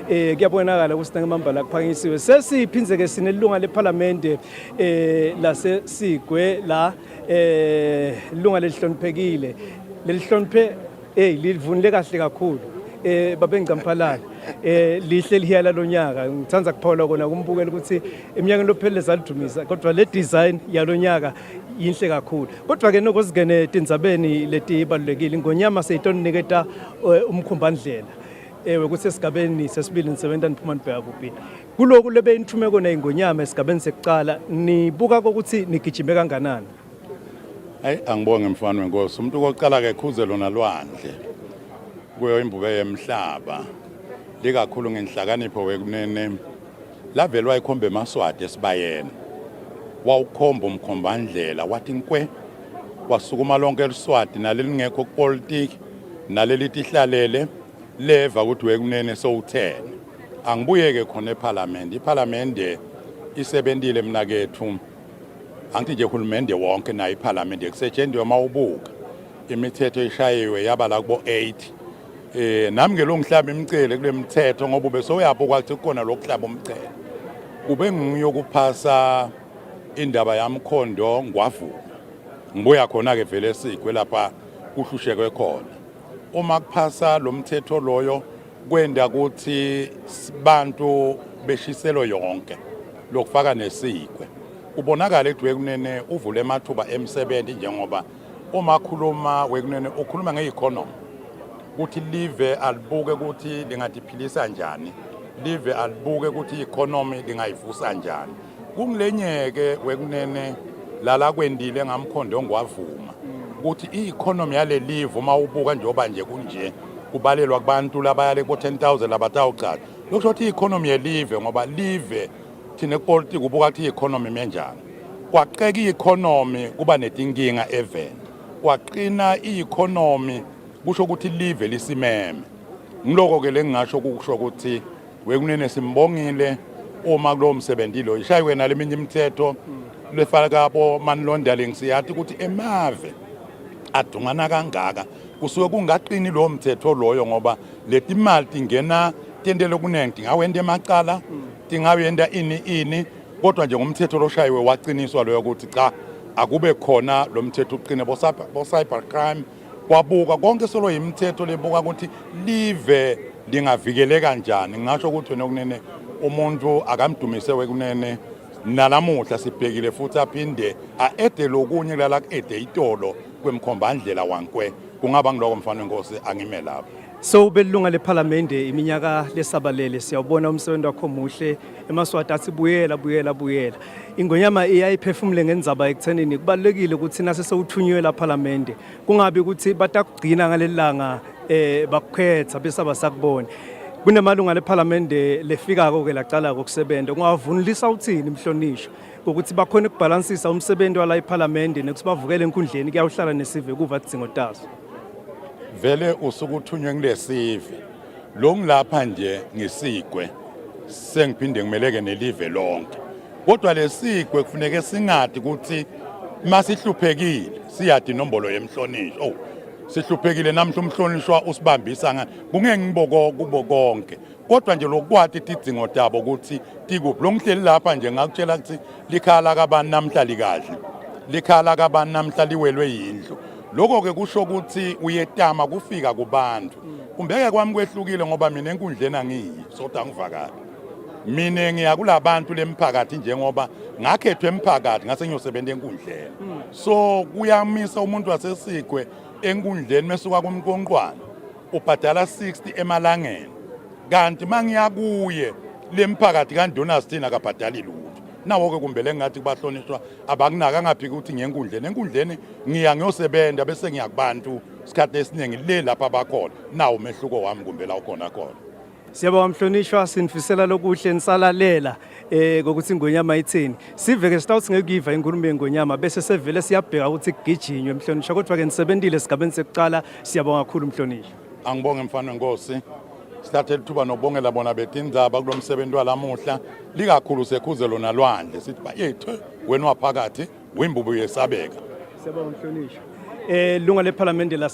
kuyabonakala ukuthi Mambala kuphakanyisiwe sesiphinze ke sinelunga leParliament lase Sigwe la ilunga lelihloniphekile lelihloniphe livunile kahle kakhulu babengcamphalala lihle lihiyala lonyaka ngithanda kuphola kona kumbukela ukuthi eminyakeni lophelele zalidumisa kodwa le design yalonyaka yinhle kakhulu kodwa ke nokozingene tindzabeni leti balulekile ngonyama seyitoniketa umkhombandlela ukuthi esigabeni sesibili nisebenza niphuma nibheka kuphi kuloku lebe inthumeko nayingonyama esigabeni sekucala nibuka ukuthi nigijime kanganani hayi angibonge mfana wenkosi umuntu oqala ke Khuzelo nalwandle kuyo imbube yemhlaba likakhulu ngenhlakanipho wekunene lavelwa ikhombe eMaswati esibayeni wawukhomba umkhombandlela wathi nkwe wasukuma lonke eliswati nalelingekho kupolitiki nalelithi ihlalele leva ukuthi wekunene sowuthene angibuyeke khona iParliament isebentile mina kethu angithi nje uhulumende wonke nayo iParliament kusetshenzwe mawubuka imithetho eshayiwe yaba la kubo 8 nami ngelongihlaba imicele kule mithetho ngoba besoyapho kwathi khona lokuhlaba umcele kube ngiyokuphasa indaba yamkhondo ngwavuma ngibuya khona ke vele Sigwe lapha kuhlushekwe khona uma kuphasa lo mthetho loyo kwenda ukuthi bantu beshiselo yonke lokufaka neSigwe ubonakala ukuthi wekunene uvule emathuba emsebenzi njengoba uma khuluma wekunene ukhuluma ngeeconomy ukuthi live alibuke ukuthi lingadiphilisa kanjani live alibuke ukuthi economy lingayivusa kanjani kungilenyeke wekunene lala kwendile ngamkhondo ngwavuma ukuthi economy yale live uma ubuka njengoba nje kunje kubalelwa kubantu labayale ku 10,000 labatawucala lokusho ukuthi economy yelive ngoba live thina kupolitiki ubuka ukuthi economy menjani kwaqeka economy kuba netinkinga event kwaqina economy kusho ukuthi live lisimeme ngiloko ke lengingasho ukusho ukuthi wekunene simbongile uma kulo msebenzi lo ishayiwe naleminye imithetho lefaka kabo money laundering siyathi ukuthi emave adungana kangaka kusuke kungaqini lo mthetho loyo ngoba leti imali tingena tendele kunenge ngawenda emacala tingawenda ini kodwa nje ngomthetho loshayiwe waqiniswa loyo ukuthi cha akube khona lo mthetho uqine bo cyber crime kwabuka konke solo imithetho lebuka ukuthi live lingavikeleka kanjani ngisho ukuthi nokunene umuntu akamdumise wekunene nalamuhla sibhekile futhi aphinde aede lokunye lala kuede itolo kwemkhombandlela wankwe kungaba ngiloko mfana wenkosi angime lapho so belunga leParliament iminyaka lesabalele siyabona umsebenzi wakho muhle eMaswati athi buyela ingonyama iyayiphefumule ngenzaba ekuthenini kubalekile ukuthi nase sewuthunywe laParliament kungabi ukuthi batakugcina ngalelanga bakukhetha bese abasakubona kunemalunga leParliament lefika ke lacala ukusebenza ungavunulisa uthini imhlonisho ukuthi bakhona ukubalansisa umsebenzi wala eParliament nekuthi bavukele enkundleni kuyawuhlala nesive kuva idzingo tazo vele usukuthunywe kulesive lo ngilapha nje ngeSigwe sengiphinde ngimeleke nelive lonke kodwa leSigwe kufuneka singathi ukuthi masihluphekile siyathi inombolo yemhlonisho sihluphekile namhla umhlonishwa usibambisa ngani kungeke ngiboko kubo konke kodwa nje lokwathi idzingo tabo ukuthi tikuphi lo ngihleli lapha nje ngakutshela ukuthi likhala kabani namhla likahle likhala kabani namhla liwelwe yindlu lokho ke kusho ukuthi uyetama kufika kubantu kumbeke kwami kwehlukile ngoba mina enkundleni angiyi sodwa ngivakala mina ngiyakulabantu lemphakathi njengoba ngakhethwe emphakathi ngase ngiyosebenza enkundleni so kuyamisa umuntu waseSigwe enkundleni mesuka kumqonqwana ubhadala 60 emalangeni kanti mangiyakuye lemphakathi kaNdonas thina kabhadali lutho nawo ke kumbele ngathi kubahlonishwa abakunaka ngaphi ukuthi ngenkundleni ngiya ngiyosebenza bese ngiyakubantu isikhathi esiningi le lapha bakhona nawo umehluko wami kumbela ukhona khona siyabonga mhlonishwa sinifisela lokuhle nisalalela ngokuthi ingonyama ithini siveke sitawuthi ngekuyiva inkulumo yengonyama bese sevele siyabheka ukuthi kugijinywe mhlonishwa kodwa ke nisebentile esigabeni sekucala siyabonga kakhulu mhlonishwa angibonge mfana wenkosi sithathe lithuba nobongela bona betindzaba kulomsebenzi walamuhla likakhulu sekhuzelo nalwandle sithi bayethu wena waphakathi wimbubu yesabeka siyabonga mhlonishwa lunga leParliament